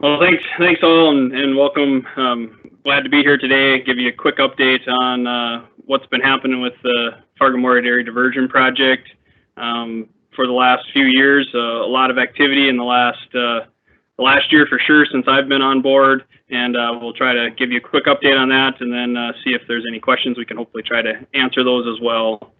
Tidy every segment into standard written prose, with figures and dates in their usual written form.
Well, thanks all, and welcome. Glad to be here today. Give you a quick update on what's been happening with the Fargo-Moorhead Area Diversion Project for the last few years. A lot of activity in the last year for sure since I've been on board, and we'll try to give you a quick update on that, and then see if there's any questions. We can hopefully try to answer those as well.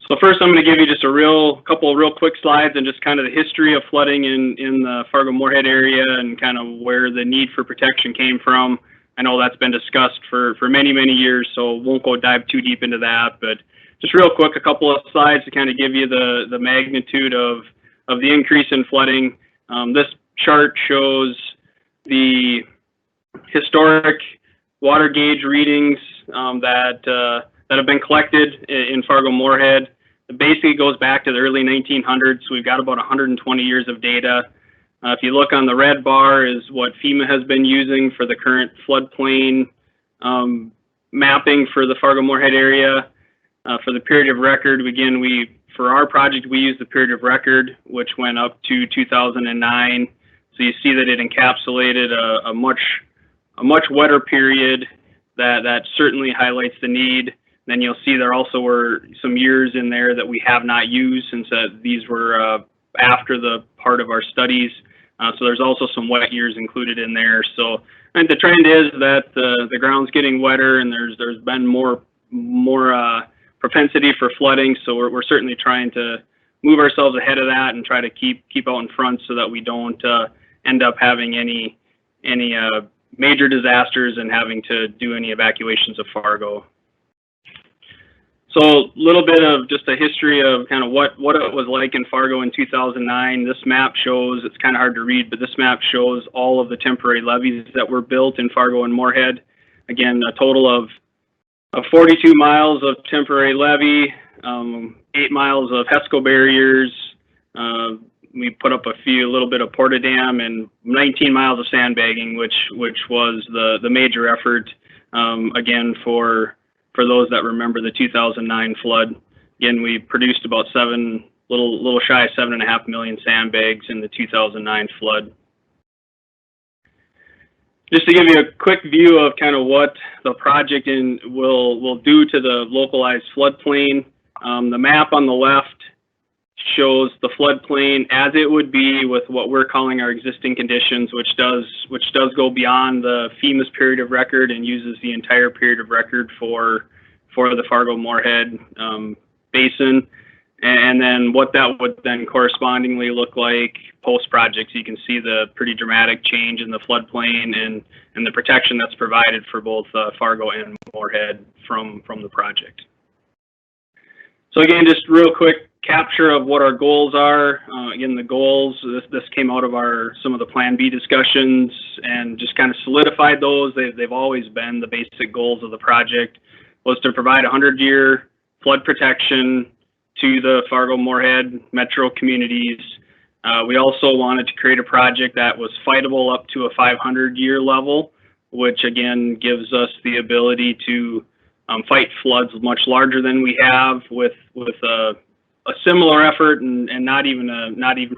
So first, I'm going to give you just a couple of real quick slides and just kind of the history of flooding in the Fargo-Moorhead area and kind of where the need for protection came from. I know that's been discussed for many years, so won't go dive too deep into that. But just real quick, a couple of slides to kind of give you the magnitude of the increase in flooding. This chart shows the historic water gauge readings that have been collected in Fargo-Moorhead. It basically goes back to the early 1900s. So we've got about 120 years of data. If you look on the red bar is what FEMA has been using for the current floodplain mapping for the Fargo-Moorhead area. For the period of record, again, for our project, we use the period of record, which went up to 2009. So you see that it encapsulated a much wetter period that certainly highlights the need. Then you'll see there also were some years in there that we have not used since these were after the part of our studies. So there's also some wet years included in there. So and the trend is that the ground's getting wetter and there's been more propensity for flooding. So we're certainly trying to move ourselves ahead of that and try to keep out in front so that we don't end up having any major disasters and having to do any evacuations of Fargo. So a little bit of just a history of kind of what it was like in Fargo in 2009. This map shows, it's kind of hard to read, but this map shows all of the temporary levees that were built in Fargo and Moorhead. Again, a total of 42 miles of temporary levee, 8 miles of HESCO barriers. We put up a little bit of porta-dam and 19 miles of sandbagging, which was the major effort, again, for those that remember the 2009 flood. Again, we produced about little shy of 7.5 million sandbags in the 2009 flood. Just to give you a quick view of kind of what the project will do to the localized floodplain. The map on the left shows the floodplain as it would be with what we're calling our existing conditions, which does go beyond the FEMA's period of record and uses the entire period of record for the Fargo-Moorhead basin, and then what that would then correspondingly look like post-project. So you can see the pretty dramatic change in the floodplain and the protection that's provided for both Fargo and Moorhead from the project. So again, just real quick capture of what our goals are. Again, the goals, this came out of some of the Plan B discussions and just kind of solidified those. They've always been the basic goals of the project, was to provide 100-year flood protection to the Fargo-Moorhead metro communities. We also wanted to create a project that was fightable up to a 500-year level, which again gives us the ability to fight floods much larger than we have with a similar effort and not even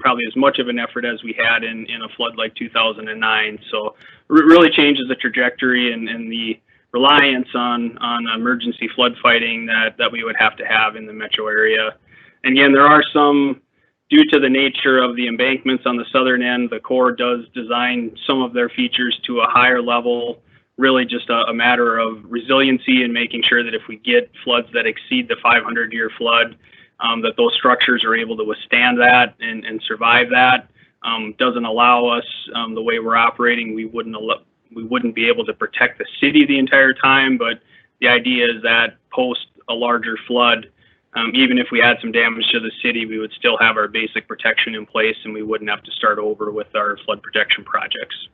probably as much of an effort as we had in a flood like 2009. So it really changes the trajectory and the reliance on emergency flood fighting that we would have to have in the metro area. And again, there are some, due to the nature of the embankments on the southern end, the Corps does design some of their features to a higher level, really just a matter of resiliency and making sure that if we get floods that exceed the 500-year flood, that those structures are able to withstand that and survive that. Doesn't allow us, the way we're operating, we wouldn't be able to protect the city the entire time, but the idea is that post a larger flood, even if we had some damage to the city, we would still have our basic protection in place and we wouldn't have to start over with our flood protection projects.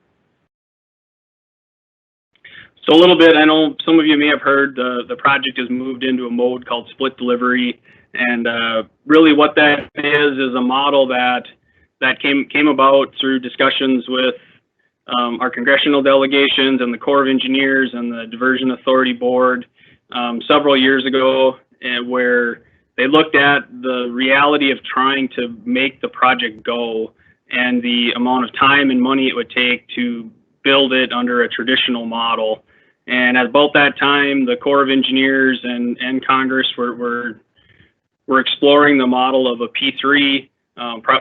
So a little bit, I know some of you may have heard the project has moved into a mode called split delivery, and really what that is a model that came about through discussions with our congressional delegations and the Corps of Engineers and the Diversion Authority Board several years ago, where they looked at the reality of trying to make the project go and the amount of time and money it would take to build it under a traditional model. And at about that time, the Corps of Engineers and Congress were exploring the model of a P3,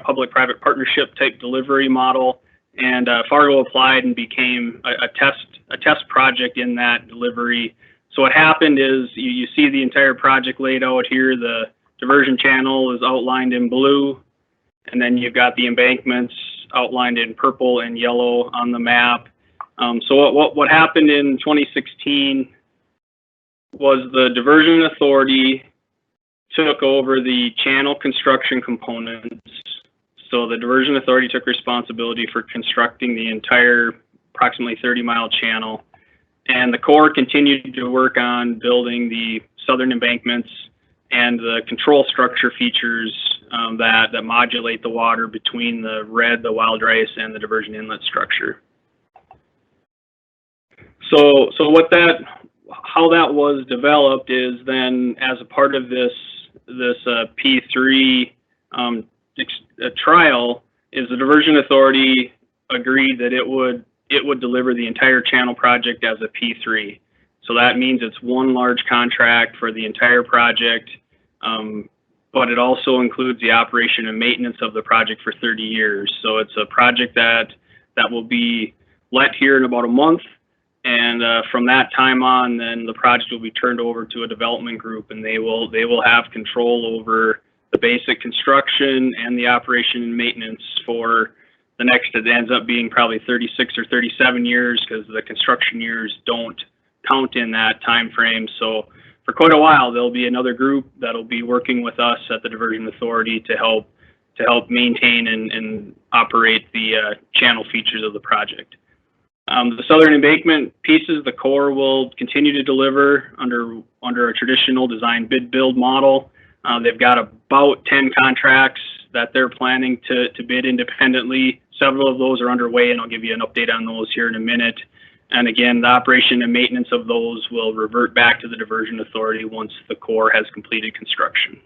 public-private partnership type delivery model. And Fargo applied and became a test project in that delivery. So what happened is you see the entire project laid out here. The diversion channel is outlined in blue, and then you've got the embankments outlined in purple and yellow on the map. So what happened in 2016 was the Diversion Authority took over the channel construction components. So the Diversion Authority took responsibility for constructing the entire approximately 30-mile channel. And the Corps continued to work on building the southern embankments and the control structure features that modulate the water between the red, the wild rice, and the diversion inlet structure. So how that was developed is then as a part of this P3 trial is the Diversion Authority agreed that it would deliver the entire channel project as a P3. So that means it's one large contract for the entire project, but it also includes the operation and maintenance of the project for 30 years. So it's a project that will be let here in about a month. And from that time on, then the project will be turned over to a development group, and they will have control over the basic construction and the operation and maintenance for the next. It ends up being probably 36 or 37 years because the construction years don't count in that time frame. So for quite a while, there'll be another group that'll be working with us at the Diversion Authority to help maintain and operate the channel features of the project. The southern embankment pieces, the Corps will continue to deliver under a traditional design bid build model. They've got about 10 contracts that they're planning to bid independently. Several of those are underway, and I'll give you an update on those here in a minute. And again, the operation and maintenance of those will revert back to the Diversion Authority once the Corps has completed construction.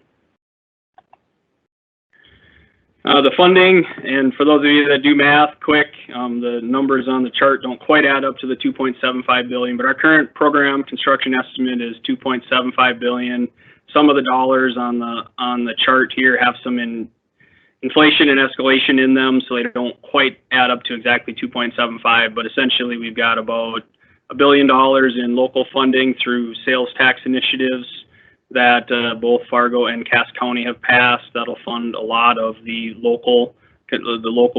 The funding, and for those of you that do math quick, the numbers on the chart don't quite add up to the $2.75 billion, but our current program construction estimate is $2.75 billion. Some of the dollars on the chart here have some inflation and escalation in them, so they don't quite add up to exactly 2.75, but essentially we've got about $1 billion in local funding through sales tax initiatives that both Fargo and Cass County have passed. That'll fund a lot of the local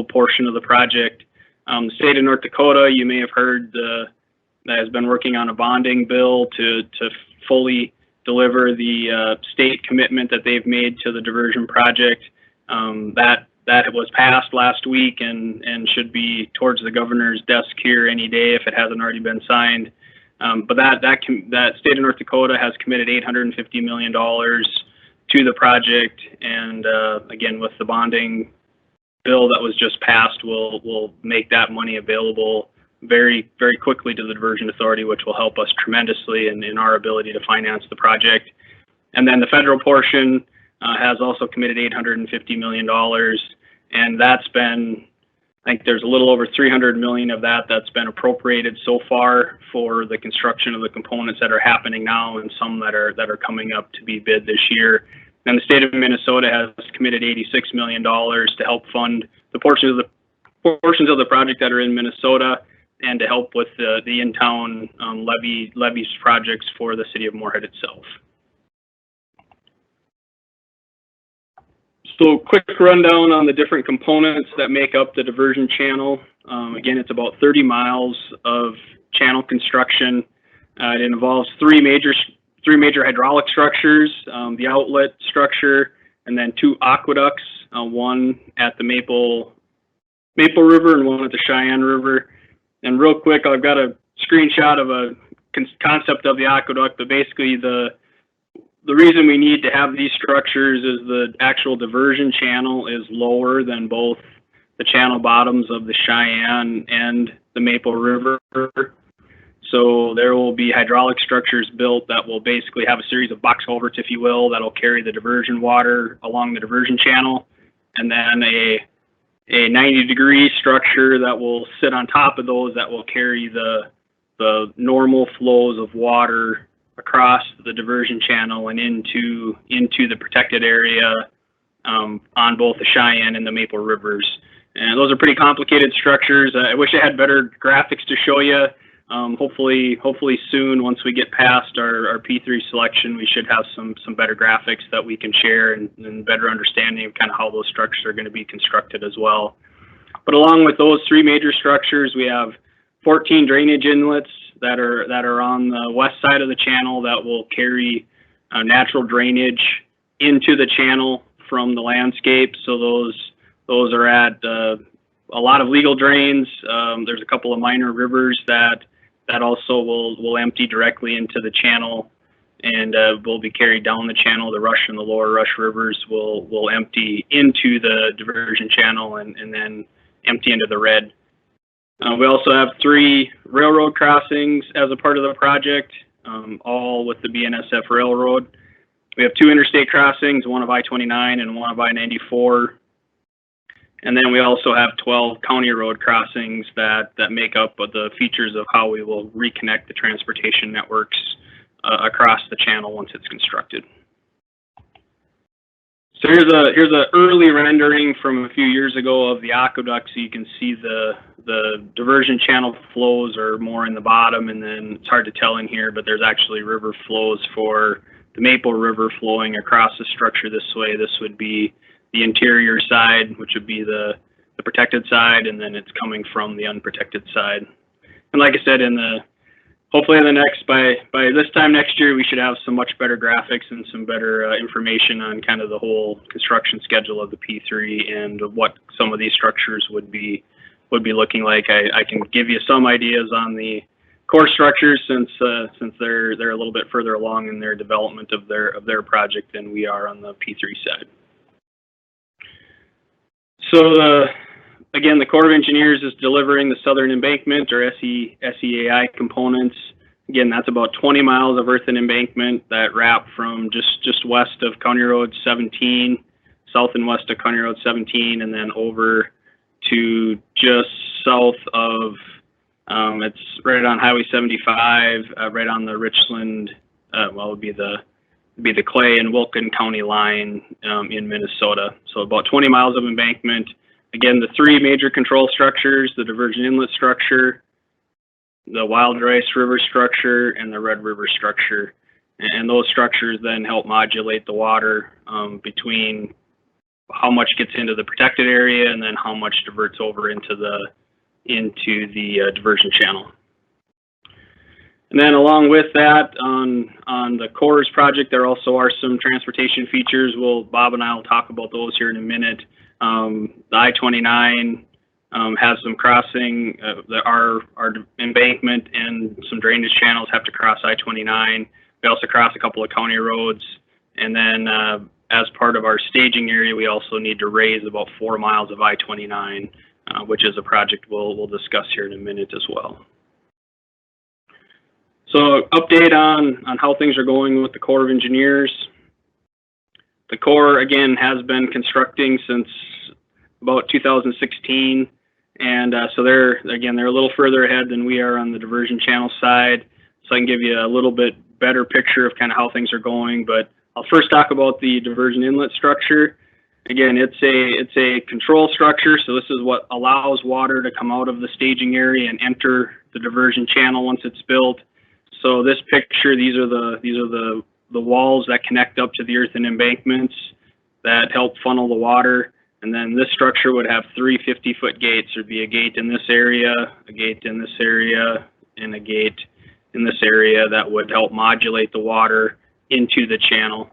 portion of the project. The state of North Dakota, you may have heard, that has been working on a bonding bill to fully deliver the state commitment that they've made to the diversion project. That was passed last week and should be towards the governor's desk here any day if it hasn't already been signed. But that state of North Dakota has committed $850 million to the project, and again, with the bonding bill that was just passed, will make that money available very, very quickly to the Diversion Authority, which will help us tremendously in our ability to finance the project. And then the federal portion has also committed $850 million, and that's been, I think there's a little over $300 million of that's been appropriated so far for the construction of the components that are happening now, and some that are coming up to be bid this year. And the state of Minnesota has committed $86 million to help fund the portions of the project that are in Minnesota, and to help with the in-town levies projects for the city of Moorhead itself. So quick rundown on the different components that make up the diversion channel. Again, it's about 30 miles of channel construction. It involves three major hydraulic structures, the outlet structure, and then two aqueducts, one at the Maple River and one at the Cheyenne River. And real quick, I've got a screenshot of a concept of the aqueduct, but basically the reason we need to have these structures is the actual diversion channel is lower than both the channel bottoms of the Cheyenne and the Maple River. So there will be hydraulic structures built that will basically have a series of box culverts, if you will, that'll carry the diversion water along the diversion channel, and then a a 90-degree structure that will sit on top of those that will carry the normal flows of water across the diversion channel and into the protected area on both the Cheyenne and the Maple Rivers. And those are pretty complicated structures. I wish I had better graphics to show you. Hopefully soon, once we get past our P3 selection, we should have some better graphics that we can share and better understanding of kind of how those structures are going to be constructed as well. But along with those three major structures, we have 14 drainage inlets that are on the west side of the channel that will carry natural drainage into the channel from the landscape. So those are at a lot of legal drains. There's a couple of minor rivers that also will empty directly into the channel and will be carried down the channel. The Rush and the Lower Rush rivers will empty into the diversion channel and then empty into the Red. We also have 3 railroad crossings as a part of the project, all with the BNSF Railroad. We have 2 interstate crossings, one of I29 and one of I94. And then we also have 12 county road crossings that make up the features of how we will reconnect the transportation networks across the channel once it's constructed. So here's a early rendering from a few years ago of the aqueduct, so you can see the diversion channel flows are more in the bottom, and then it's hard to tell in here, but there's actually river flows for the Maple River flowing across the structure this way. This would be the interior side, which would be the protected side, and then it's coming from the unprotected side. And like I said, hopefully by this time next year, we should have some much better graphics and some better information on kind of the whole construction schedule of the P3 and what some of these structures would be looking like. I can give you some ideas on the core structures since they're a little bit further along in their development of their project than we are on the P3 side. So again, the Corps of Engineers is delivering the Southern Embankment, or SEAI components. Again, that's about 20 miles of earthen embankment that wrap from just west of County Road 17, south and west of County Road 17, and then over to just south of, it's right on Highway 75, right on the Richland, it would be the Clay and Wilkin County line in Minnesota. So about 20 miles of embankment. Again, the 3 major control structures, the Diversion Inlet structure, the Wild Rice River structure, and the Red River structure. And those structures then help modulate the water between how much gets into the protected area and then how much diverts over into the diversion channel. And then along with that, on the Corps project, there also are some transportation features. Bob and I will talk about those here in a minute. The I29 has some crossing. Our embankment and some drainage channels have to cross I29. We also cross a couple of county roads. And then as part of our staging area, we also need to raise about 4 miles of I29, which is a project we'll discuss here in a minute as well. So update on how things are going with the Corps of Engineers. The Corps, again, has been constructing since about 2016. And so they're a little further ahead than we are on the diversion channel side. So I can give you a little bit better picture of kind of how things are going. But I'll first talk about the diversion inlet structure. Again, it's a control structure. So this is what allows water to come out of the staging area and enter the diversion channel once it's built. So this picture, these are the walls that connect up to the earthen embankments that help funnel the water. And then this structure would have 3 50-foot gates. There'd be a gate in this area, a gate in this area, and a gate in this area that would help modulate the water into the channel.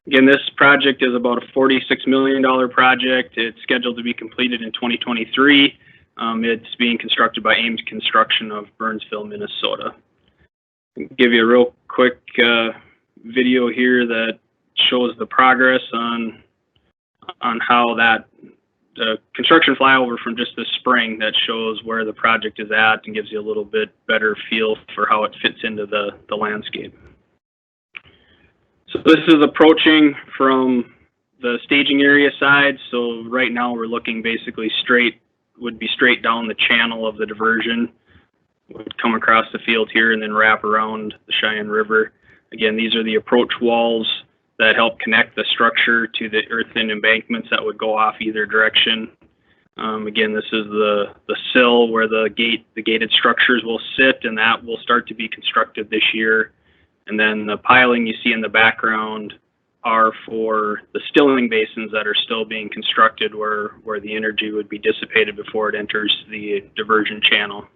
Again, this project is about a $46 million project. It's scheduled to be completed in 2023. It's being constructed by Ames Construction of Burnsville, Minnesota. I'll give you a real quick video here that shows the progress on how that construction flyover from just this spring that shows where the project is at and gives you a little bit better feel for how it fits into the landscape. So this is approaching from the staging area side. So right now we're looking basically straight, would be straight down the channel of the diversion, would come across the field here and then wrap around the Cheyenne River. Again, these are the approach walls that help connect the structure to the earthen embankments that would go off either direction. Again, this is the sill where the gated structures will sit, and that will start to be constructed this year. And then the piling you see in the background are for the stilling basins that are still being constructed, where the energy would be dissipated before it enters the diversion channel.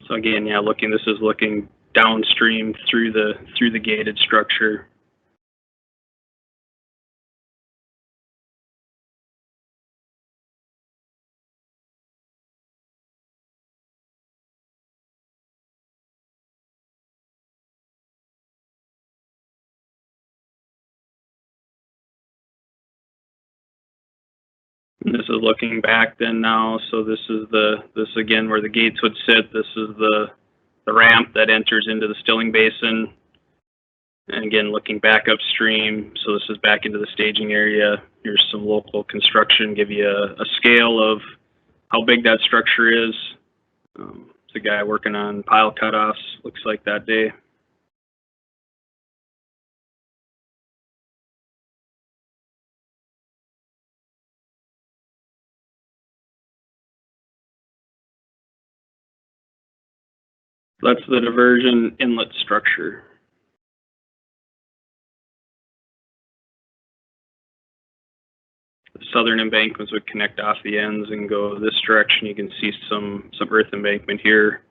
So again, yeah, this is looking downstream through the gated structure. And this is looking back then now. So this is this again where the gates would sit. This is the ramp that enters into the stilling basin. And again, looking back upstream, so this is back into the staging area. Here's some local construction, give you a scale of how big that structure is. It's a guy working on pile cutoffs, looks like that day. That's the diversion inlet structure. The southern embankments would connect off the ends and go this direction. You can see some earth embankment here.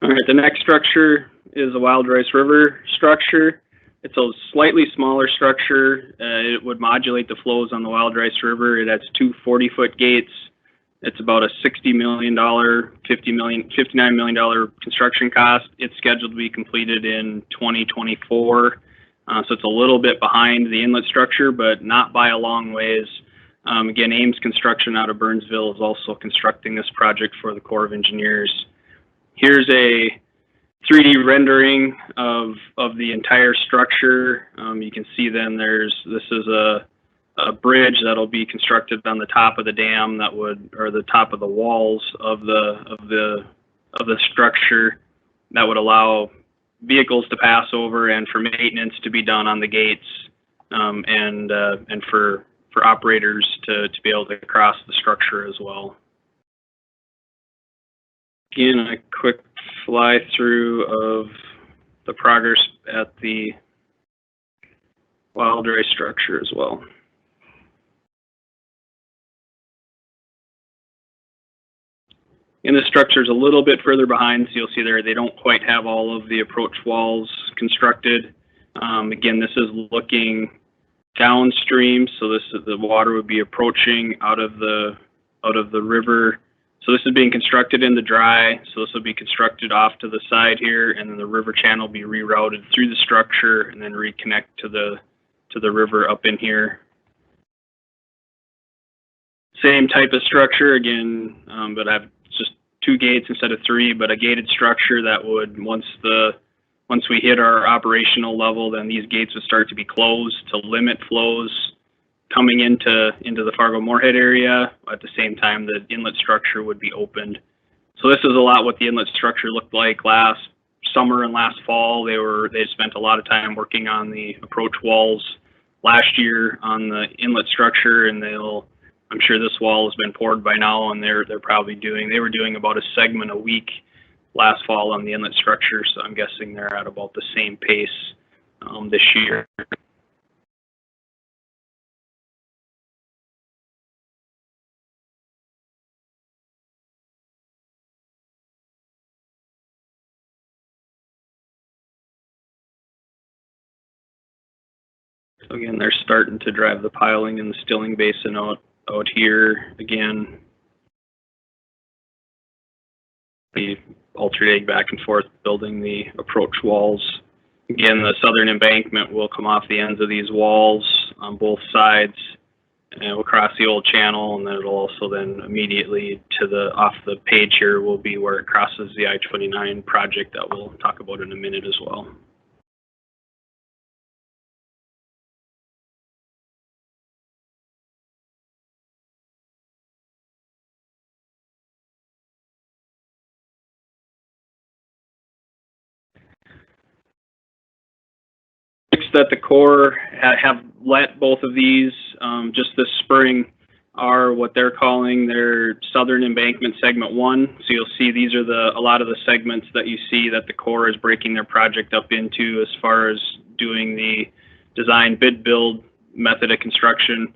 All right, the next structure is a Wild Rice River structure. It's a slightly smaller structure. It would modulate the flows on the Wild Rice River. It has two 40-foot gates. It's about a $60 million, $59 million construction cost. It's scheduled to be completed in 2024. So it's a little bit behind the inlet structure, but not by a long ways. Again, Ames Construction out of Burnsville is also constructing this project for the Corps of Engineers. Here's a 3D rendering of the entire structure. You can see then this is a bridge that'll be constructed on the top of the dam or the top of the walls of the structure that would allow vehicles to pass over and for maintenance to be done on the gates, and for operators to be able to cross the structure as well. Again, a quick fly through of the progress at the Wild Rice structure as well. And this structure is a little bit further behind, so you'll see there they don't quite have all of the approach walls constructed. Again, this is looking downstream, so the water would be approaching out of the river. So this is being constructed in the dry, so this will be constructed off to the side here, and then the river channel will be rerouted through the structure and then reconnect to the river up in here. Same type of structure again, but I have just two gates instead of three, but a gated structure that would, once we hit our operational level, then these gates would start to be closed to limit flows coming into the Fargo-Moorhead area. At the same time, the inlet structure would be opened. So this is a lot what the inlet structure looked like last summer and last fall. They spent a lot of time working on the approach walls last year on the inlet structure, and I'm sure this wall has been poured by now, and they were doing about a segment a week last fall on the inlet structure. So I'm guessing they're at about the same pace this year. So again, they're starting to drive the piling and the stilling basin out here. Again, be alternating back and forth, building the approach walls. Again, the southern embankment will come off the ends of these walls on both sides, and it will cross the old channel, and then it'll also then immediately to the off the page here will be where it crosses the I-29 project that we'll talk about in a minute as well. That the Corps have let both of these just this spring are what they're calling their Southern Embankment Segment 1. So you'll see these are a lot of the segments that you see that the Corps is breaking their project up into as far as doing the design, bid, build method of construction.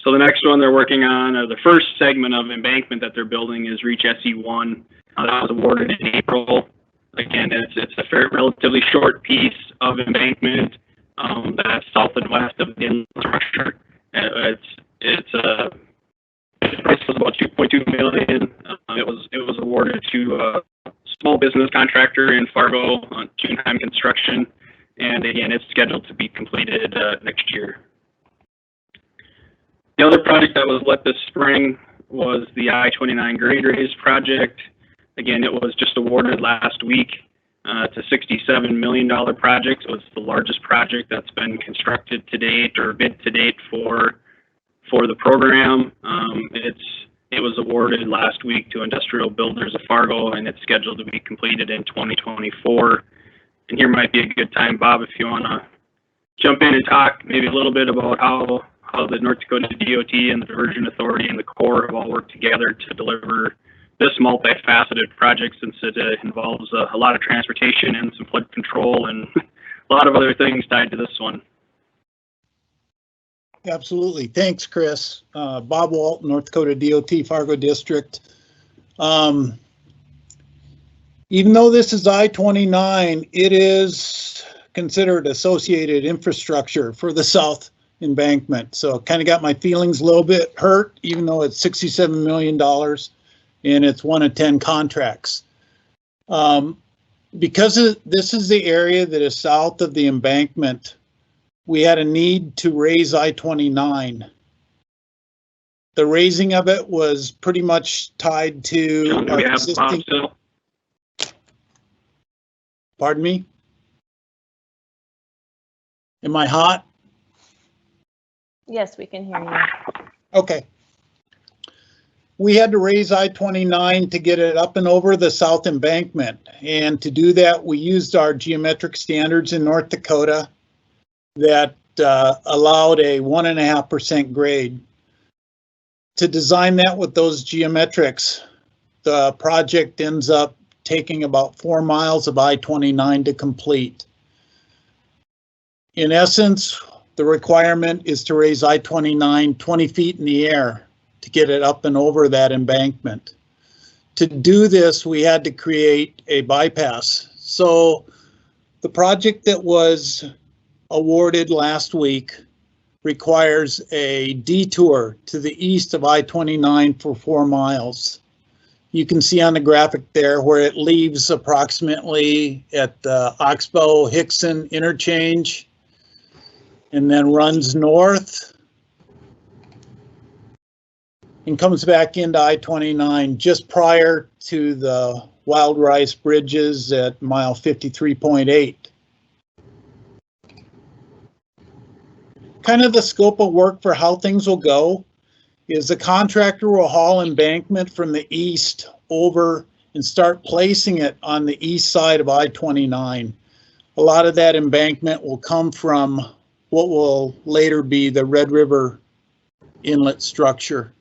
So the next one they're working on, or the first segment of embankment that they're building, is Reach SE1. That was awarded in April. Again, it's a relatively short piece of embankment that's south and west of the inlet structure. Its price was about $2.2 million. It was awarded to a small business contractor in Fargo on June-time construction, and again, it's scheduled to be completed next year. The other project that was let this spring was the I29 Grade Rays project. Again, it was just awarded last week. It's a $67 million project, so it's the largest project that's been constructed to date or bid to date for the program. It was awarded last week to Industrial Builders of Fargo, and it's scheduled to be completed in 2024. And here might be a good time, Bob, if you want to jump in and talk maybe a little bit about how the North Dakota DOT and the Diversion Authority and the Corps have all worked together to deliver this multifaceted project, since it involves a lot of transportation and some flood control and a lot of other things tied to this one. Absolutely. Thanks, Kris. Bob Walt, North Dakota DOT, Fargo District. Even though this is I-29, it is considered associated infrastructure for the South Embankment. So kind of got my feelings a little bit hurt, even though it's $67 million. And it's 1 of 10 contracts. Because this is the area that is south of the embankment, we had a need to raise I-29. The raising of it was pretty much tied to our existing. Pardon me? Am I hot? Yes, we can hear you. Okay. We had to raise I-29 to get it up and over the South Embankment. And to do that, we used our geometric standards in North Dakota that allowed a 1.5% grade. To design that with those geometrics, the project ends up taking about 4 miles of I-29 to complete. In essence, the requirement is to raise I-29 20 feet in the air to get it up and over that embankment. To do this, we had to create a bypass. So the project that was awarded last week requires a detour to the east of I-29 for 4 miles. You can see on the graphic there where it leaves approximately at the Oxbow-Hickson interchange and then runs north and comes back into I-29 just prior to the Wild Rice Bridges at mile 53.8. Kind of the scope of work for how things will go is the contractor will haul embankment from the east over and start placing it on the east side of I-29. A lot of that embankment will come from what will later be the Red River Inlet structure.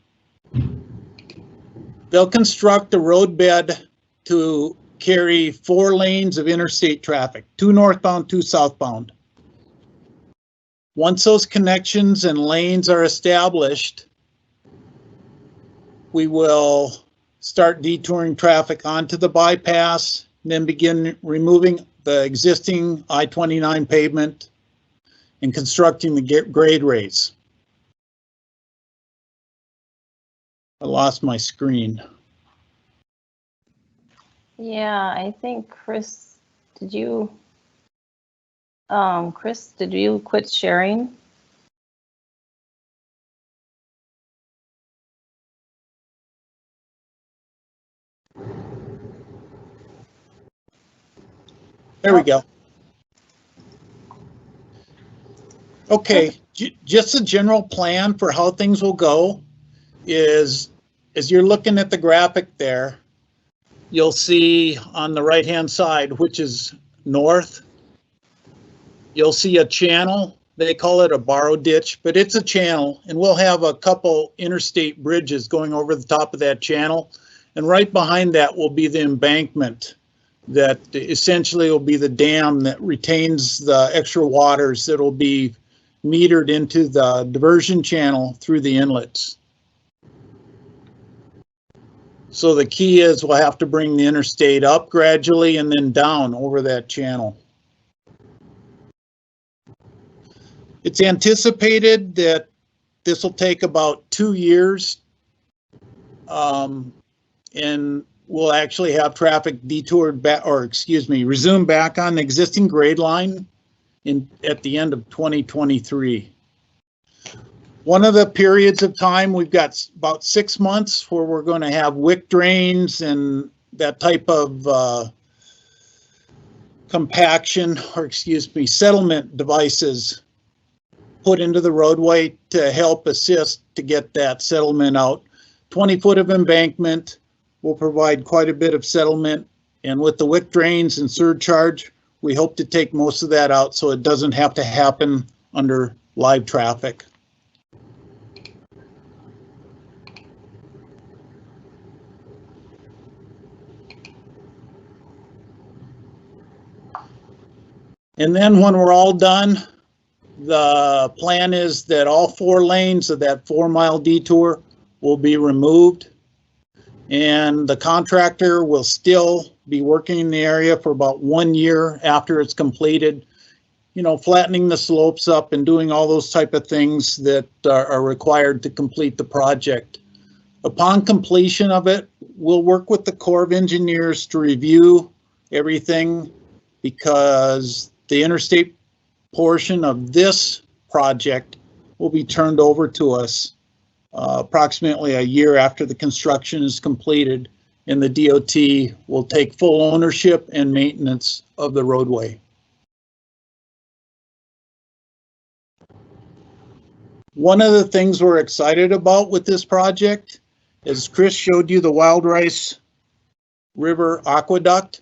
They'll construct a roadbed to carry 4 lanes of interstate traffic, 2 northbound, 2 southbound. Once those connections and lanes are established, we will start detouring traffic onto the bypass, and then begin removing the existing I-29 pavement and constructing the grade rays. I lost my screen. Yeah, I think Kris, did you, Kris, did you quit sharing? There we go. Okay, just a general plan for how things will go is, as you're looking at the graphic there, you'll see on the right-hand side, which is north, you'll see a channel. They call it a borrow ditch, but it's a channel, and we'll have a couple interstate bridges going over the top of that channel. And right behind that will be the embankment that essentially will be the dam that retains the extra waters that will be metered into the diversion channel through the inlets. So the key is we'll have to bring the interstate up gradually and then down over that channel. It's anticipated that this will take about 2 years, and we'll actually have traffic detoured back, or excuse me, resume back on the existing grade line at the end of 2023. One of the periods of time, we've got about 6 months where we're going to have wick drains and that type of compaction, or excuse me, settlement devices put into the roadway to help assist to get that settlement out. 20 foot of embankment will provide quite a bit of settlement, and with the wick drains and surcharge, we hope to take most of that out so it doesn't have to happen under live traffic. And then when we're all done, the plan is that all 4 lanes of that 4-mile detour will be removed, and the contractor will still be working in the area for about 1 year after it's completed, you know, flattening the slopes up and doing all those type of things that are required to complete the project. Upon completion of it, we'll work with the Corps of Engineers to review everything, because the interstate portion of this project will be turned over to us approximately a year after the construction is completed, and the DOT will take full ownership and maintenance of the roadway. One of the things we're excited about with this project is Kris showed you the Wild Rice River Aqueduct.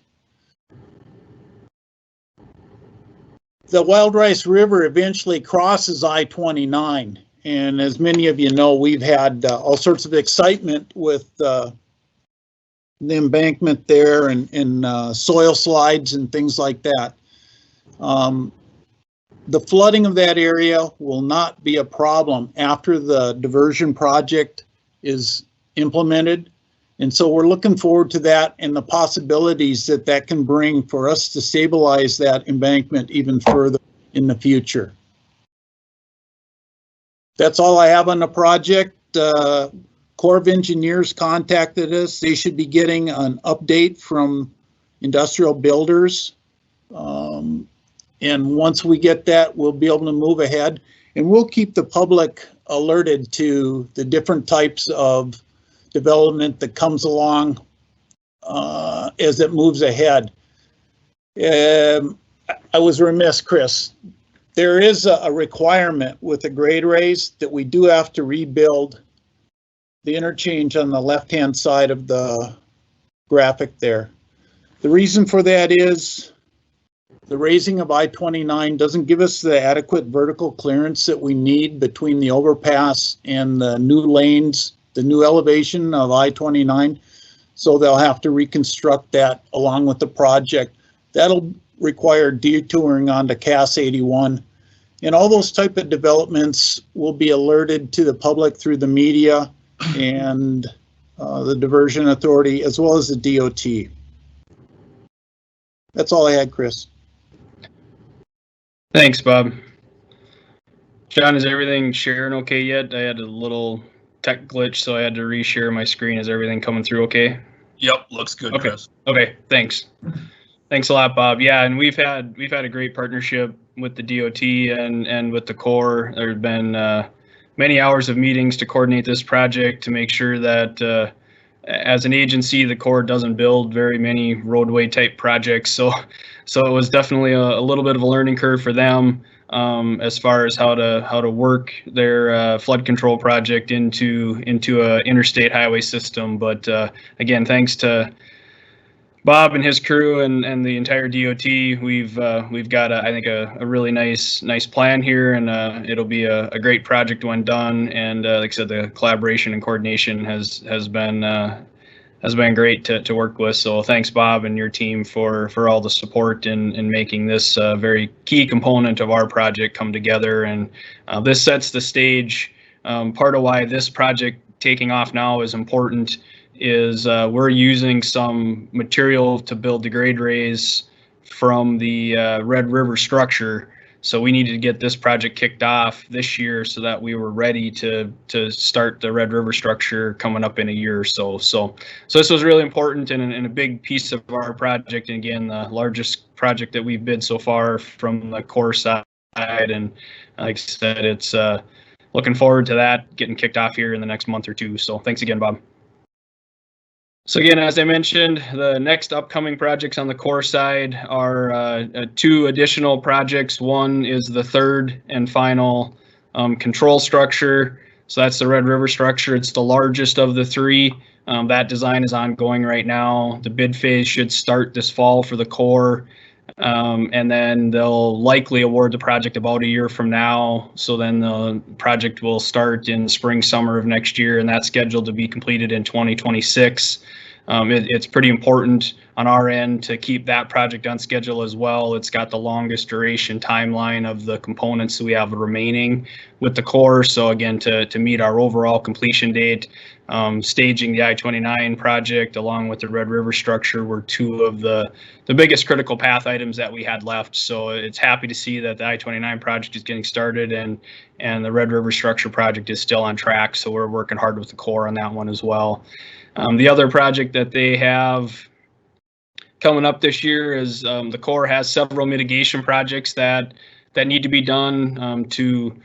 The Wild Rice River eventually crosses I29, and as many of you know, we've had all sorts of excitement with the embankment there and soil slides and things like that. The flooding of that area will not be a problem after the diversion project is implemented. And so we're looking forward to that and the possibilities that that can bring for us to stabilize that embankment even further in the future. That's all I have on the project. Corps of Engineers contacted us. They should be getting an update from industrial builders. And once we get that, we'll be able to move ahead, and we'll keep the public alerted to the different types of development that comes along as it moves ahead. I was remiss, Kris. There is a requirement with the grade rays that we do have to rebuild the interchange on the left-hand side of the graphic there. The reason for that is the raising of I-29 doesn't give us the adequate vertical clearance that we need between the overpass and the new lanes, the new elevation of I-29. So they'll have to reconstruct that along with the project. That'll require detouring onto Cass 81. And all those type of developments will be alerted to the public through the media and the Diversion Authority, as well as the DOT. That's all I had, Kris. Thanks, Bob. John, is everything sharing okay yet? I had a little tech glitch, so I had to reshare my screen. Is everything coming through okay? Yep, looks good, Okay. Chris. Okay, thanks. Thanks a lot, Bob. Yeah, and we've had a great partnership with the DOT and with the Corps. There's been many hours of meetings to coordinate this project to make sure that as an agency, the Corps doesn't build very many roadway type projects. So it was definitely a little bit of a learning curve for them as far as how to work their flood control project into a interstate highway system. But again, thanks to Bob and his crew and the entire DOT, we've got I think a really nice plan here, and it'll be a great project when done. And like I said, the collaboration and coordination has been great to work with. So thanks, Bob, and your team for all the support in making this very key component of our project come together. And this sets the stage. Part of why this project taking off now is important is we're using some material to build the grade rays from the Red River structure. So we needed to get this project kicked off this year so that we were ready to start the Red River structure coming up in a year or so. So this was really important and a big piece of our project. And again, the largest project that we've bid so far from the Corps side. And like I said, it's looking forward to that getting kicked off here in the next month or two. So thanks again, Bob. So again, as I mentioned, the next upcoming projects on the Corps side are two additional projects. One is the third and final control structure. So that's the Red River structure. It's the largest of the three. That design is ongoing right now. The bid phase should start this fall for the Corps. And then they'll likely award the project about a year from now. So then the project will start in spring, summer of next year, and that's scheduled to be completed in 2026. It's pretty important on our end to keep that project on schedule as well. It's got the longest duration timeline of the components that we have remaining with the Corps. So again, to meet our overall completion date, staging the I29 project along with the Red River structure were two of the biggest critical path items that we had left. So it's happy to see that the I29 project is getting started and the Red River structure project is still on track. So we're working hard with the Corps on that one as well. The other project that they have coming up this year is the Corps has several mitigation projects that need to be done to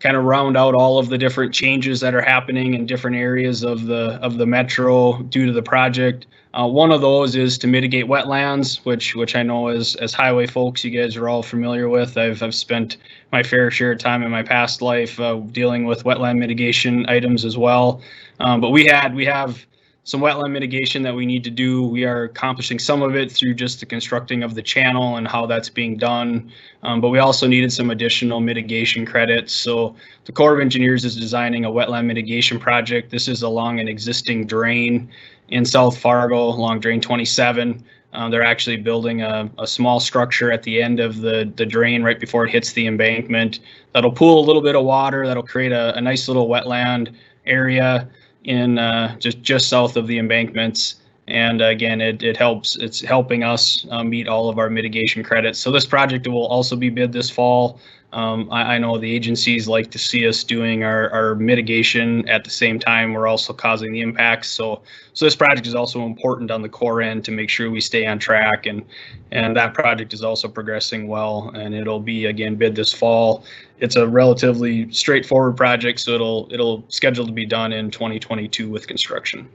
kind of round out all of the different changes that are happening in different areas of the metro due to the project. One of those is to mitigate wetlands, which I know as highway folks, you guys are all familiar with. I've spent my fair share of time in my past life dealing with wetland mitigation items as well. But we have some wetland mitigation that we need to do. We are accomplishing some of it through just the constructing of the channel and how that's being done. But we also needed some additional mitigation credits. So the Corps of Engineers is designing a wetland mitigation project. This is along an existing drain in South Fargo along Drain 27. They're actually building a small structure at the end of the drain right before it hits the embankment. That'll pool a little bit of water. That'll create a nice little wetland area in just south of the embankments. And again, it's helping us meet all of our mitigation credits. So this project will also be bid this fall. I know the agencies like to see us doing our mitigation at the same time we're also causing the impacts. So this project is also important on the Corps end to make sure we stay on track, and that project is also progressing well, and it'll be again bid this fall. It's a relatively straightforward project, so it'll schedule to be done in 2022 with construction.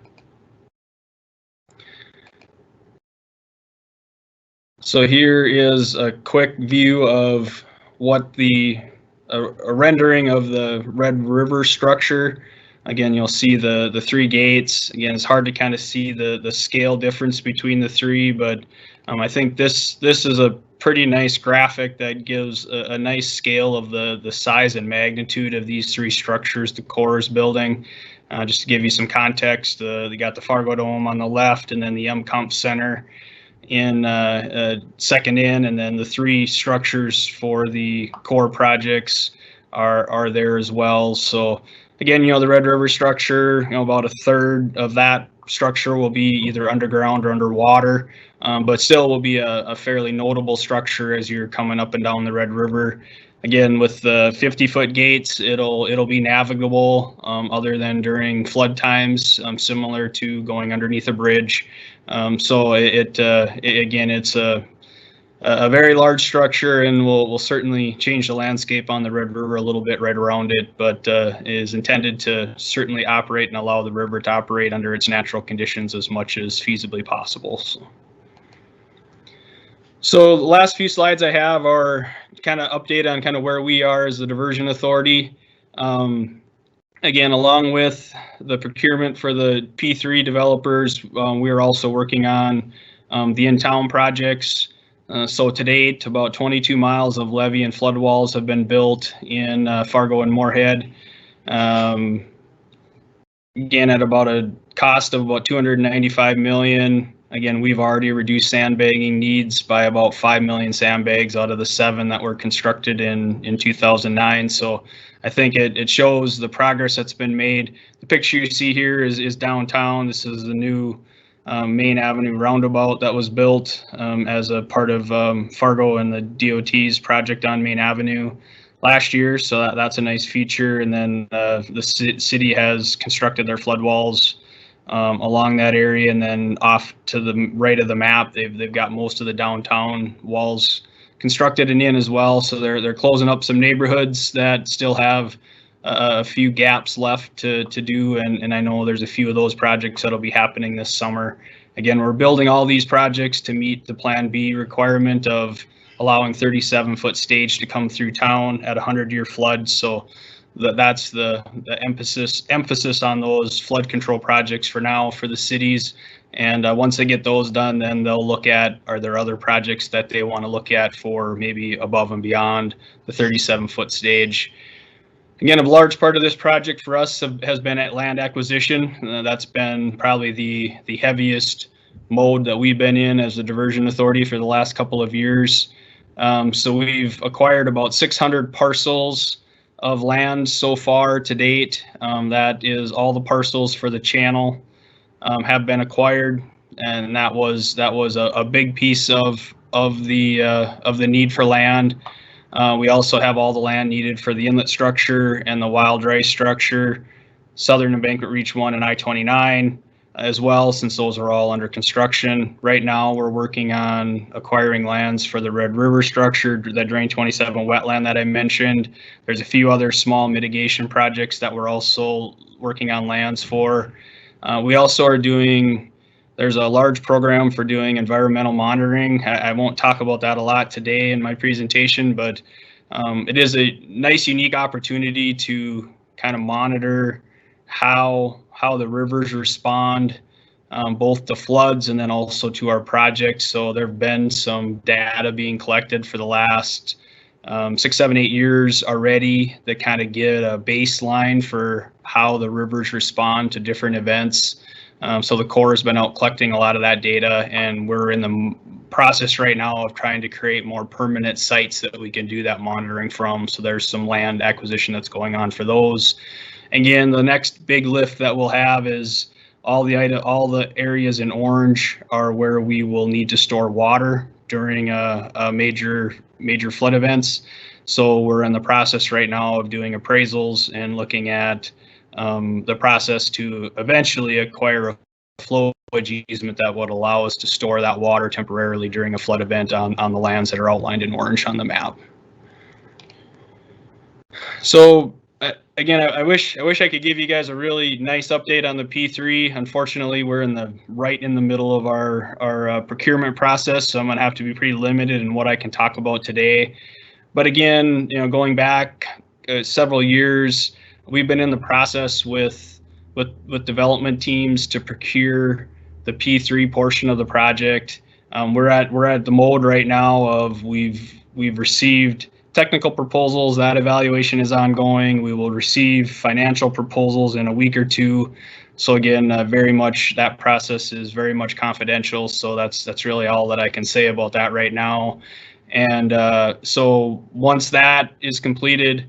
So here is a quick view of what a rendering of the Red River structure. Again, you'll see the three gates. Again, it's hard to kind of see the scale difference between the three, but I think this is a pretty nice graphic that gives a nice scale of the size and magnitude of these three structures the Corps is building. Just to give you some context, you got the Fargo Dome on the left, and then the MCOMP Center in second in, and then the three structures for the Corps projects are there as well. So again, the Red River structure, about a third of that structure will be either underground or underwater, but still will be a fairly notable structure as you're coming up and down the Red River. Again, with the 50-foot gates, it'll be navigable other than during flood times, similar to going underneath a bridge. So again, it's a very large structure, and will certainly change the landscape on the Red River a little bit right around it, but is intended to certainly operate and allow the river to operate under its natural conditions as much as feasibly possible. So the last few slides I have are kind of update on kind of where we are as the diversion authority. Again, along with the procurement for the P3 developers, we are also working on the InTown projects. So to date, about 22 miles of levee and flood walls have been built in Fargo and Moorhead. Again, at about a cost of about $295 million. Again, we've already reduced sandbagging needs by about 5 million sandbags out of the 7 that were constructed in 2009. So I think it shows the progress that's been made. The picture you see here is downtown. This is the new Main Avenue roundabout that was built as a part of Fargo and the DOT's project on Main Avenue last year. So that's a nice feature. And then the city has constructed their flood walls along that area, and then off to the right of the map, they've got most of the downtown walls constructed and in as well. So they're closing up some neighborhoods that still have a few gaps left to do, and I know there's a few of those projects that'll be happening this summer. Again, we're building all these projects to meet the Plan B requirement of allowing 37-foot stage to come through town at a 100-year flood. So that's the emphasis on those flood control projects for now for the cities. And once they get those done, then they'll look at, are there other projects that they want to look at for maybe above and beyond the 37-foot stage. Again, a large part of this project for us has been at land acquisition. That's been probably the heaviest mode that we've been in as a diversion authority for the last couple of years. So we've acquired about 600 parcels of land so far to date. That is all the parcels for the channel have been acquired, and that was a big piece of the need for land. We also have all the land needed for the inlet structure and the wild rice structure, Southern Embankment Reach 1 and I-29 as well, since those are all under construction. Right now, we're working on acquiring lands for the Red River structure, the Drain 27 wetland that I mentioned. There's a few other small mitigation projects that we're also working on lands for. We also are there's a large program for doing environmental monitoring. I won't talk about that a lot today in my presentation, but it is a nice, unique opportunity to kind of monitor how the rivers respond, both to floods and then also to our projects. So there have been some data being collected for the last 6, 7, 8 years already that kind of get a baseline for how the rivers respond to different events. So the Corps has been out collecting a lot of that data, and we're in the process right now of trying to create more permanent sites that we can do that monitoring from. So there's some land acquisition that's going on for those. Again, the next big lift that we'll have is all the areas in orange are where we will need to store water during a major flood events. So we're in the process right now of doing appraisals and looking at the process to eventually acquire a flowage easement that would allow us to store that water temporarily during a flood event on the lands that are outlined in orange on the map. So again, I wish I could give you guys a really nice update on the P3. Unfortunately, we're right in the middle of our procurement process, so I'm going to have to be pretty limited in what I can talk about today. But again, going back several years, we've been in the process with development teams to procure the P3 portion of the project. We're at the mode right now of we've received technical proposals. That evaluation is ongoing. We will receive financial proposals in a week or two. So again, very much that process is very much confidential. So that's really all that I can say about that right now. And so once that is completed,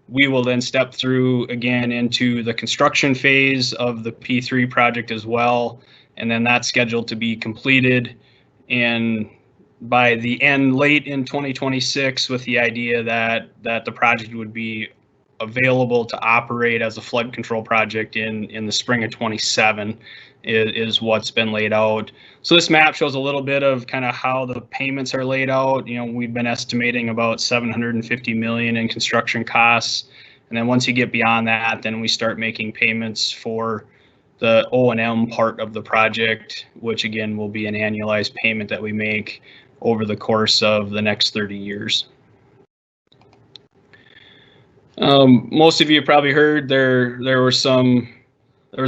we will then step through again into the construction phase of the P3 project as well. And then that's scheduled to be completed in by the end, late in 2026, with the idea that the project would be available to operate as a flood control project in the spring of 27 is what's been laid out. So this map shows a little bit of kind of how the payments are laid out. You know, we've been estimating about 750 million in construction costs. And then once you get beyond that, then we start making payments for the O&M part of the project, which again will be an annualized payment that we make over the course of the next 30 years. Most of you probably heard there was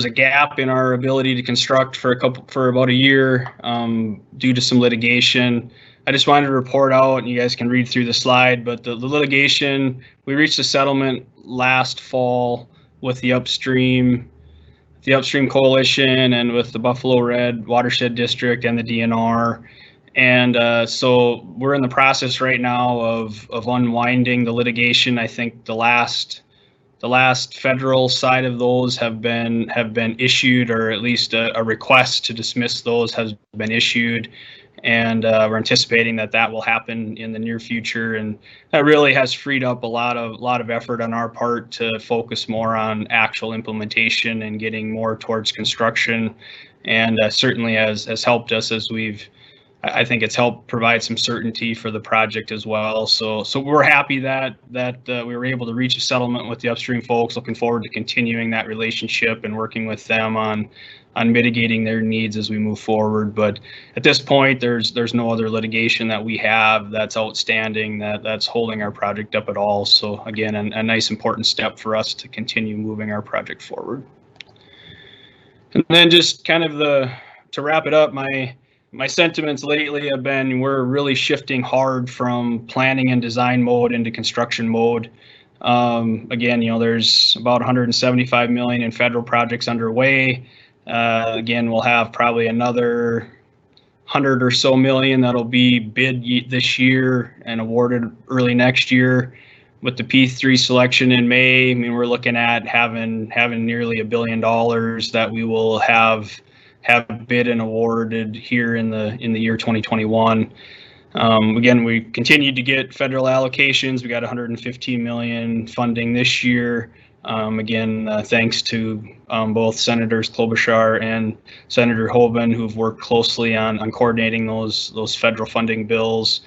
a gap in our ability to construct for about a year due to some litigation. I just wanted to report out, and you guys can read through the slide, but the litigation, we reached a settlement last fall with the upstream coalition and with the Buffalo Red Watershed District and the DNR. And so we're in the process right now of unwinding the litigation. I think the last federal side of those have been issued, or at least a request to dismiss those has been issued. And we're anticipating that will happen in the near future, and that really has freed up a lot of effort on our part to focus more on actual implementation and getting more towards construction, and certainly has helped us as I think it's helped provide some certainty for the project as well. So we're happy that we were able to reach a settlement with the upstream folks. Looking forward to continuing that relationship and working with them on mitigating their needs as we move forward. But at this point, there's no other litigation that we have that's outstanding that's holding our project up at all. So again, a nice important step for us to continue moving our project forward. And then just kind of to wrap it up, my sentiments lately have been we're really shifting hard from planning and design mode into construction mode. Again, there's about 175 million in federal projects underway. Again, we'll have probably another 100 or so million that'll be bid this year and awarded early next year. With the P3 selection in May, I mean, we're looking at having nearly $1 billion that we will have bid and awarded here in the year 2021. Again, we continued to get federal allocations. We got 115 million funding this year. Again, thanks to both Senators Klobuchar and Senator Hoeven, who've worked closely on coordinating those federal funding bills.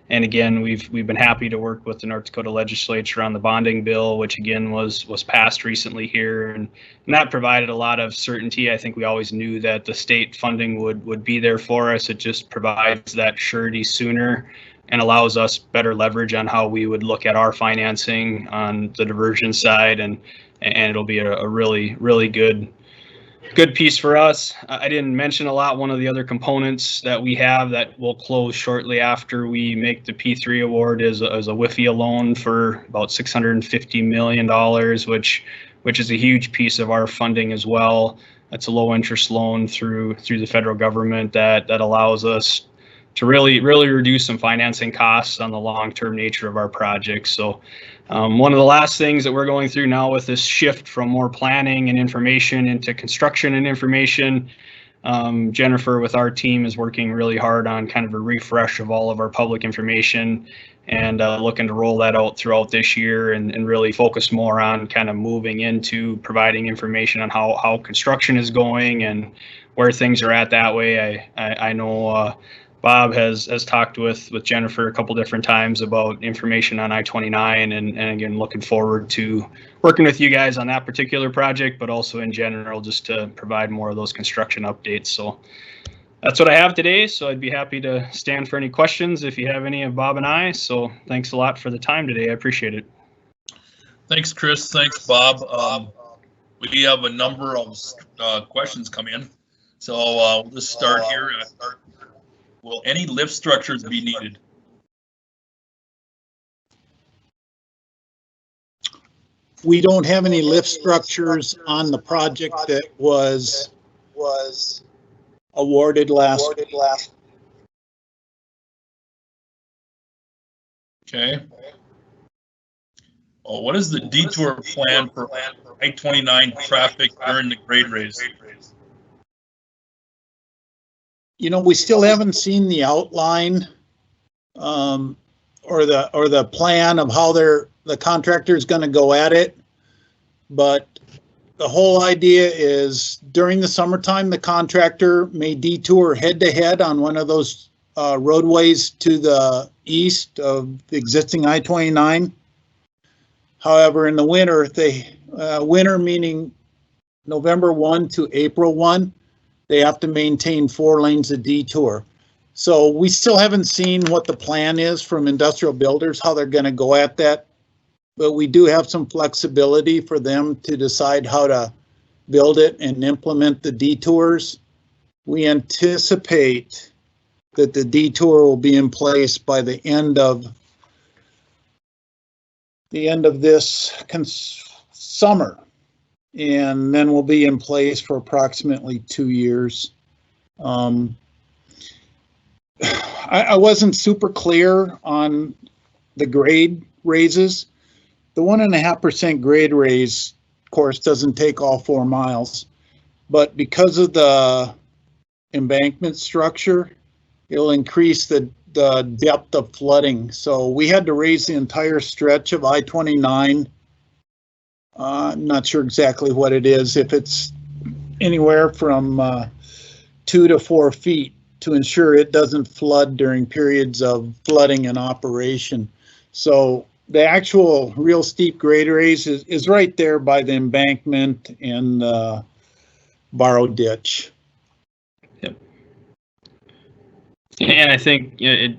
And again, we've been happy to work with the North Dakota legislature on the bonding bill, which again was passed recently here, and that provided a lot of certainty. I think we always knew that the state funding would be there for us. It just provides that surety sooner and allows us better leverage on how we would look at our financing on the diversion side, and it'll be a really, really good piece for us. I didn't mention a lot. One of the other components that we have that will close shortly after we make the P3 award is a WIFIA loan for about $650 million, which is a huge piece of our funding as well. That's a low interest loan through the federal government that allows us to really reduce some financing costs on the long-term nature of our projects. So one of the last things that we're going through now with this shift from more planning and information into construction and information, Jennifer with our team is working really hard on kind of a refresh of all of our public information, and looking to roll that out throughout this year and really focus more on kind of moving into providing information on how construction is going and where things are at that way. I know Bob has talked with Jennifer a couple different times about information on I29, and again, looking forward to working with you guys on that particular project, but also in general, just to provide more of those construction updates. So that's what I have today. So I'd be happy to stand for any questions if you have any of Bob and I. So thanks a lot for the time today. I appreciate it. Thanks, Kris. Thanks, Bob. We have a number of questions come in. So we'll just start here. Will any lift structures be needed? We don't have any lift structures on the project that was awarded last. Okay. Oh, what is the detour plan for I29 traffic during the grade raise? We still haven't seen the outline or the plan of how the contractor is going to go at it. But the whole idea is during the summertime, the contractor may detour head to head on one of those roadways to the east of the existing I-29. However, in the winter, winter meaning November 1 to April 1, they have to maintain 4 lanes of detour. So we still haven't seen what the plan is from industrial builders, how they're going to go at that. But we do have some flexibility for them to decide how to build it and implement the detours. We anticipate that the detour will be in place by the end of this summer, and then we'll be in place for approximately 2 years. I wasn't super clear on the grade raises. The 1.5% grade raise course doesn't take all 4 miles, but because of the embankment structure, it'll increase the depth of flooding. So we had to raise the entire stretch of I-29. I'm not sure exactly what it is, if it's anywhere from 2 to 4 feet to ensure it doesn't flood during periods of flooding and operation. So the actual real steep grade raise is right there by the embankment and the borrow ditch. Yep. And I think it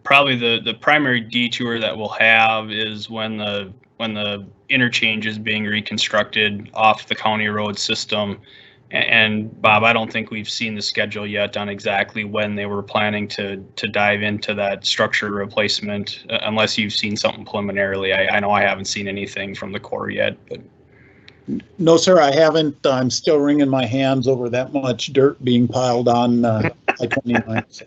probably the primary detour that we'll have is when the interchange is being reconstructed off the county road system. And Bob, I don't think we've seen the schedule yet on exactly when they were planning to dive into that structure replacement, unless you've seen something preliminarily. I know I haven't seen anything from the Corps yet. But no, sir, I haven't. I'm still wringing my hands over that much dirt being piled on I-29.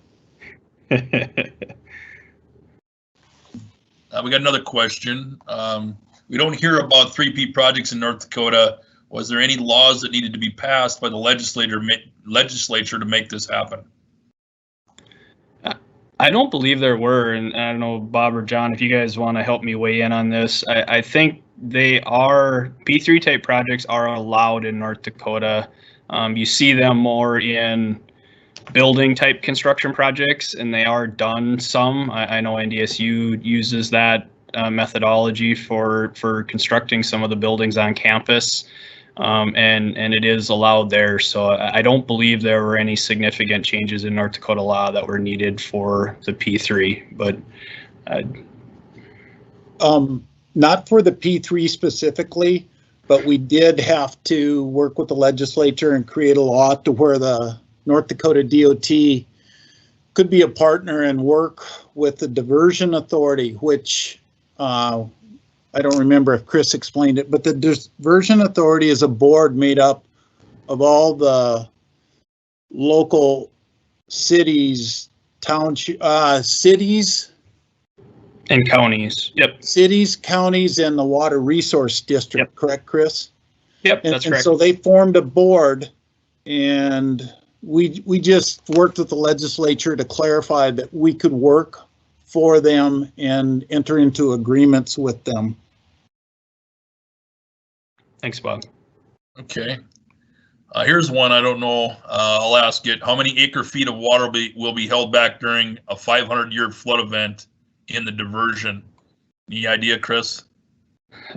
We got another question. We don't hear about 3P projects in North Dakota. Was there any laws that needed to be passed by the legislature to make this happen? I don't believe there were, and I don't know, Bob or John, if you guys want to help me weigh in on this. I think they are, P3 type projects are allowed in North Dakota. You see them more in building type construction projects, and they are done some. I know NDSU uses that methodology for constructing some of the buildings on campus. And it is allowed there. So I don't believe there were any significant changes in North Dakota law that were needed for the P3, but not for the P3 specifically, but we did have to work with the legislature and create a law to where the North Dakota DOT could be a partner and work with the Diversion Authority, which I don't remember if Kris explained it, but the Diversion Authority is a board made up of all the local cities, cities and counties. Yep. Cities, counties, and the Water Resource District. Yep. Correct, Kris? Yep, that's correct. And so they formed a board, and we just worked with the legislature to clarify that we could work for them and enter into agreements with them. Thanks, Bob. Okay. Here's one. I don't know. I'll ask it. How many acre feet of water will be held back during a 500-year flood event in the diversion? Any idea, Kris?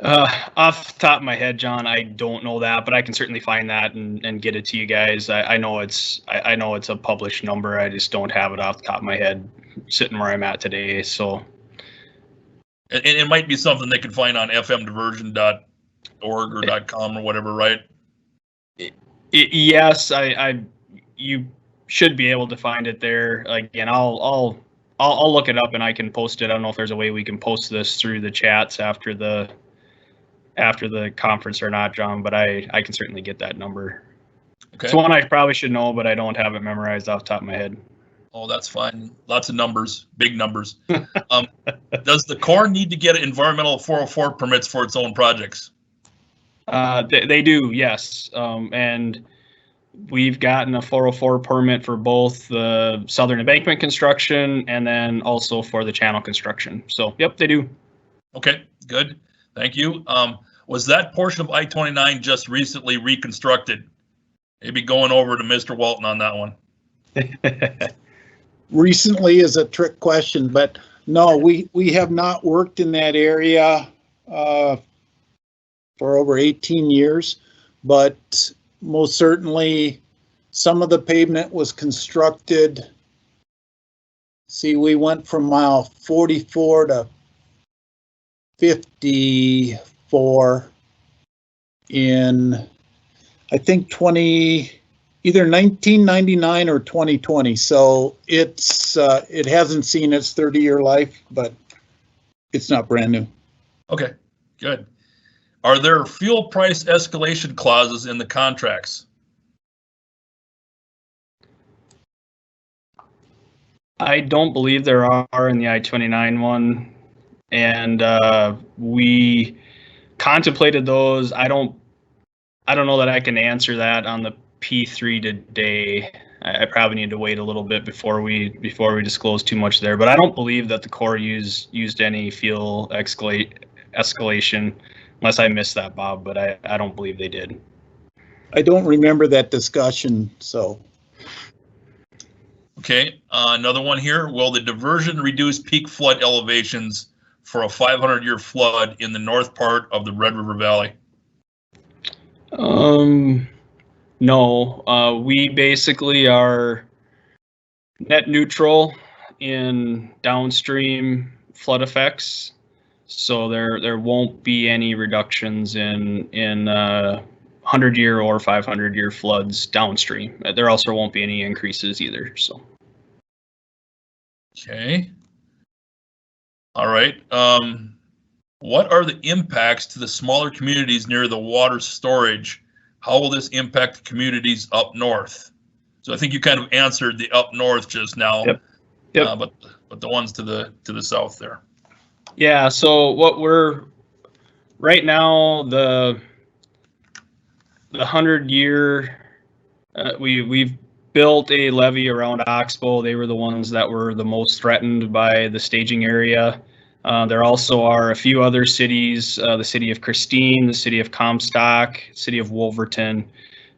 Off the top of my head, John, I don't know that, but I can certainly find that and get it to you guys. I know it's a published number. I just don't have it off the top of my head sitting where I'm at today. So, and it might be something they can find on fmdiversion.org or .com or whatever, right? Yes, you should be able to find it there. Again, I'll look it up and I can post it. I don't know if there's a way we can post this through the chats after the conference or not, John, but I can certainly get that number. Okay. It's one I probably should know, but I don't have it memorized off the top of my head. Oh, that's fine. Lots of numbers, big numbers. Does the Corps need to get environmental 404 permits for its own projects? They do, yes. And we've gotten a 404 permit for both the southern embankment construction and then also for the channel construction. So, yep, they do. Okay, good. Thank you. Was that portion of I-29 just recently reconstructed? Maybe going over to Mr. Walton on that one. Recently is a trick question, but no, we have not worked in that area for over 18 years, but most certainly some of the pavement was constructed. See, we went from mile 44 to 54 in, I think, either 1999 or 2020. So it hasn't seen its 30-year life, but it's not brand new. Okay, good. Are there fuel price escalation clauses in the contracts? I don't believe there are in the I-29 one, and we contemplated those. I don't know that I can answer that on the P3 today. I probably need to wait a little bit before we disclose too much there. But I don't believe that the Corps used any fuel escalation, unless I missed that, Bob. But I don't believe they did. I don't remember that discussion, so. Okay, another one here. Will the diversion reduce peak flood elevations for a 500-year flood in the north part of the Red River Valley? No, we basically are net neutral in downstream flood effects, so there won't be any reductions in 100-year or 500-year floods downstream. There also won't be any increases either. So. Okay. All right. What are the impacts to the smaller communities near the water storage? How will this impact the communities up north? So I think you kind of answered the up north just now. Yep. But the ones to the south there. Yeah. So what we're right now, the 100-year, we've built a levee around Oxbow. They were the ones that were the most threatened by the staging area. There also are a few other cities, the city of Christine, the city of Comstock, city of Wolverton.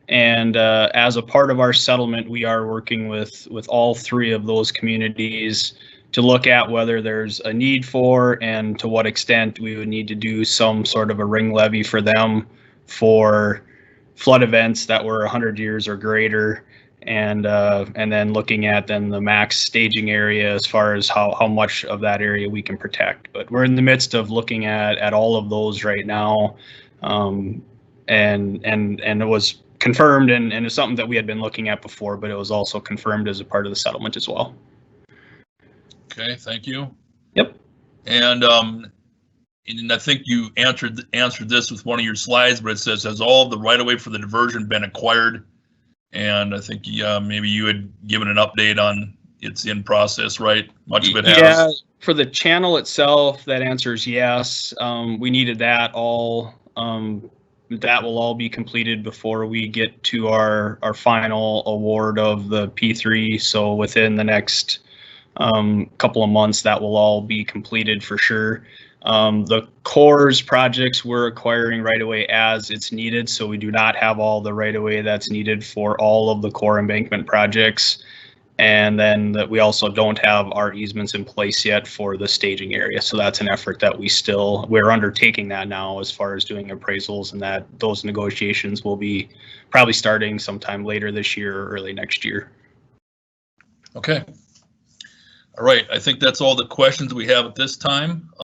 And as a part of our settlement, we are working with all three of those communities to look at whether there's a need for and to what extent we would need to do some sort of a ring levy for them for flood events that were 100 years or greater. And then looking at the max staging area as far as how much of that area we can protect. But we're in the midst of looking at all of those right now, and it was confirmed, and it's something that we had been looking at before, but it was also confirmed as a part of the settlement as well. Okay, thank you. Yep. And I think you answered this with one of your slides, but it says, has all of the right of way for the diversion been acquired? And I think maybe you had given an update on it's in process, right? Much of it has. Yeah, for the channel itself, that answer is yes. We needed that all. That will all be completed before we get to our final award of the P3. So within the next couple of months, that will all be completed for sure. The Corps projects we're acquiring right away as it's needed, so we do not have all the right of way that's needed for all of the Corps embankment projects. And then we also don't have our easements in place yet for the staging area. So that's an effort that we're undertaking that now as far as doing appraisals, and that those negotiations will be probably starting sometime later this year or early next year. Okay. All right. I think that's all the questions we have at this time.